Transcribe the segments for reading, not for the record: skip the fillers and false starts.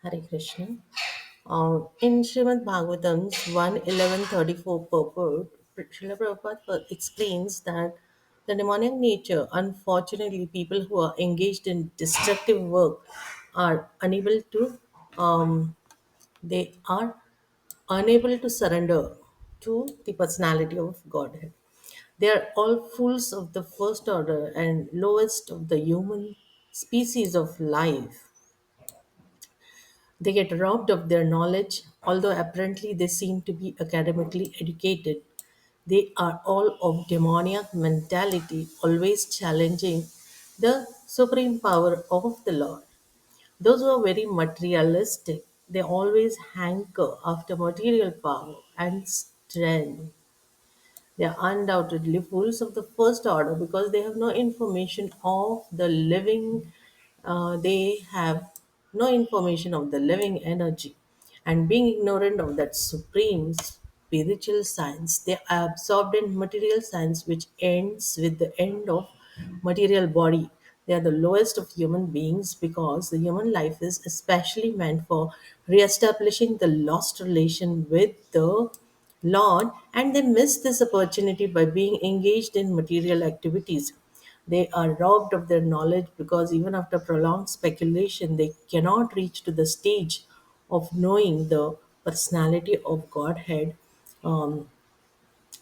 Hare Krishna. In Srimad Bhagavatam's 1:11:34 purport, Srila Prabhupada explains that the demonic nature, unfortunately, people who are engaged in destructive work are unable to, they are unable to surrender to the personality of Godhead. They are all fools of the first order and lowest of the human species of life. They get robbed of their knowledge, although apparently they seem to be academically educated. They are all of demoniac mentality, always challenging the supreme power of the Lord. Those who are very materialistic, they always hanker after material power and strength. They are undoubtedly fools of the first order because they have no information of the living, they have no information of the living energy. And being ignorant of that supreme spiritual science, they are absorbed in material science, which ends with the end of material body. They are the lowest of human beings because the human life is especially meant for re-establishing the lost relation with the Lord, and they miss this opportunity by being engaged in material activities. They are robbed of their knowledge because even after prolonged speculation, they cannot reach to the stage of knowing the personality of Godhead. Um,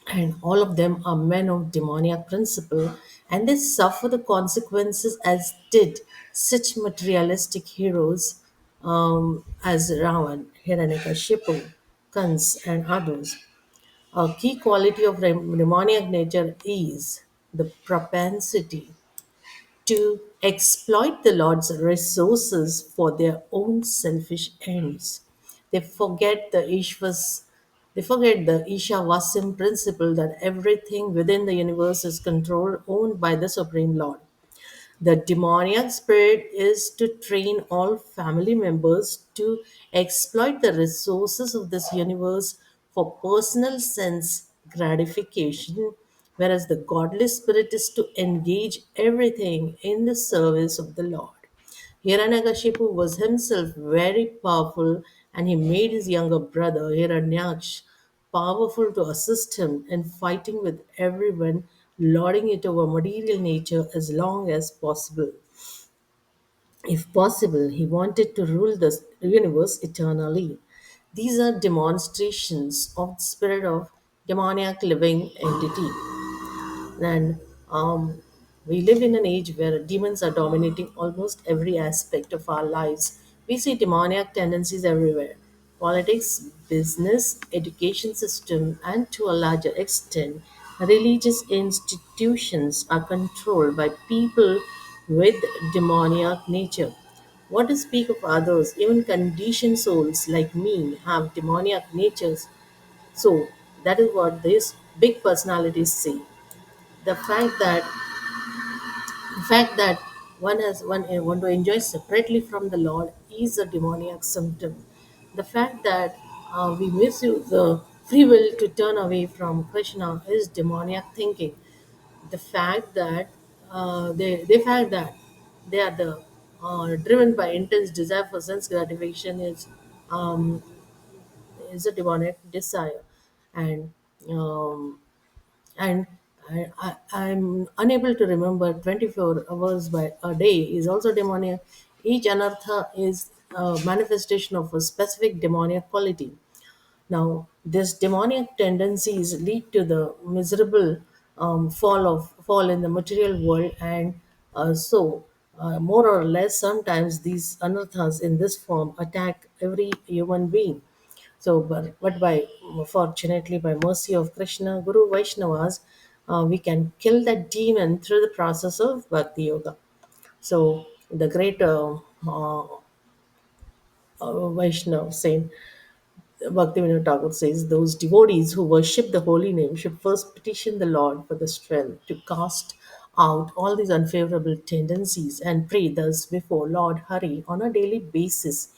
and all of them are men of demoniac principle, and they suffer the consequences as did such materialistic heroes as Ravan, Hiranyakashipu, Kans, and others. A key quality of demoniac nature is the propensity to exploit the Lord's resources for their own selfish ends. They forget they forget the Ishavasim principle that everything within the universe is controlled, owned by the Supreme Lord. The demoniac spirit is to train all family members to exploit the resources of this universe for personal sense gratification, whereas the godly spirit is to engage everything in the service of the Lord. Hiranyakashipu was himself very powerful, and he made his younger brother Hiranyaksh powerful to assist him in fighting with everyone, lording it over material nature as long as possible. If possible, he wanted to rule the universe eternally. These are demonstrations of the spirit of demoniac living entity. And we live in an age where demons are dominating almost every aspect of our lives. We see demoniac tendencies everywhere. Politics, business, education system, and to a larger extent, religious institutions are controlled by people with demoniac nature. What to speak of others, even conditioned souls like me have demoniac natures. So that is what these big personalities say. The fact that one to enjoy separately from the Lord is a demoniac symptom. The fact that we misuse the free will to turn away from Krishna is demoniac thinking. The fact that the fact that they are driven by intense desire for sense gratification um, is a demonic desire, and um, and I'm unable to remember 24 hours by a day is also demoniac. Each anartha is a manifestation of a specific demoniac quality. Now, this demoniac tendencies lead to the miserable fall in the material world, and more or less sometimes these anarthas in this form attack every human being. So, but by fortunately, by mercy of Krishna, Guru Vaishnavas, we can kill that demon through the process of Bhakti Yoga. So, the great Vaishnav saint Bhaktivinoda Thakur says, those devotees who worship the holy name should first petition the Lord for the strength to cast out all these unfavorable tendencies and pray thus before Lord Hari on a daily basis.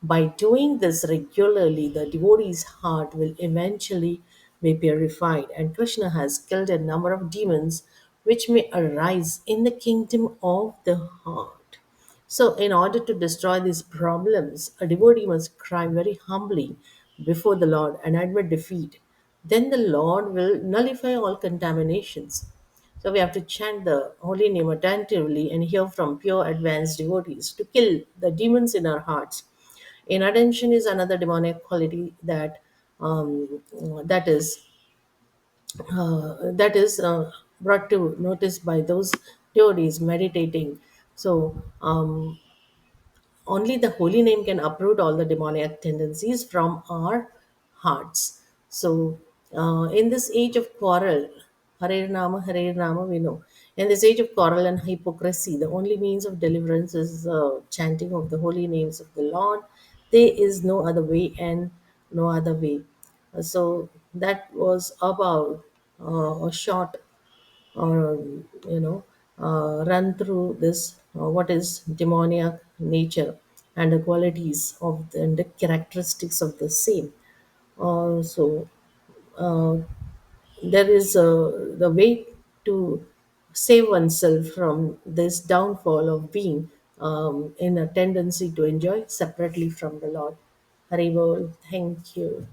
By doing this regularly, the devotee's heart will eventually be purified, and Krishna has killed a number of demons which may arise in the kingdom of the heart. So, in order to destroy these problems, a devotee must cry very humbly before the Lord and admit defeat. Then the Lord will nullify all contaminations. So, we have to chant the holy name attentively and hear from pure advanced devotees to kill the demons in our hearts. Inattention is another demonic quality that is brought to notice by those devotees meditating. So, only the holy name can uproot all the demoniac tendencies from our hearts. So, in this age of quarrel, Hare Rama, we know. In this age of quarrel and hypocrisy, the only means of deliverance is chanting of the holy names of the Lord. There is no other way and no other way. So, that was about a short or run through this what is demoniac nature and the qualities of and the characteristics of the same. So uh, there is the way to save oneself from this downfall of being in a tendency to enjoy separately from the Lord. Haribol, thank you.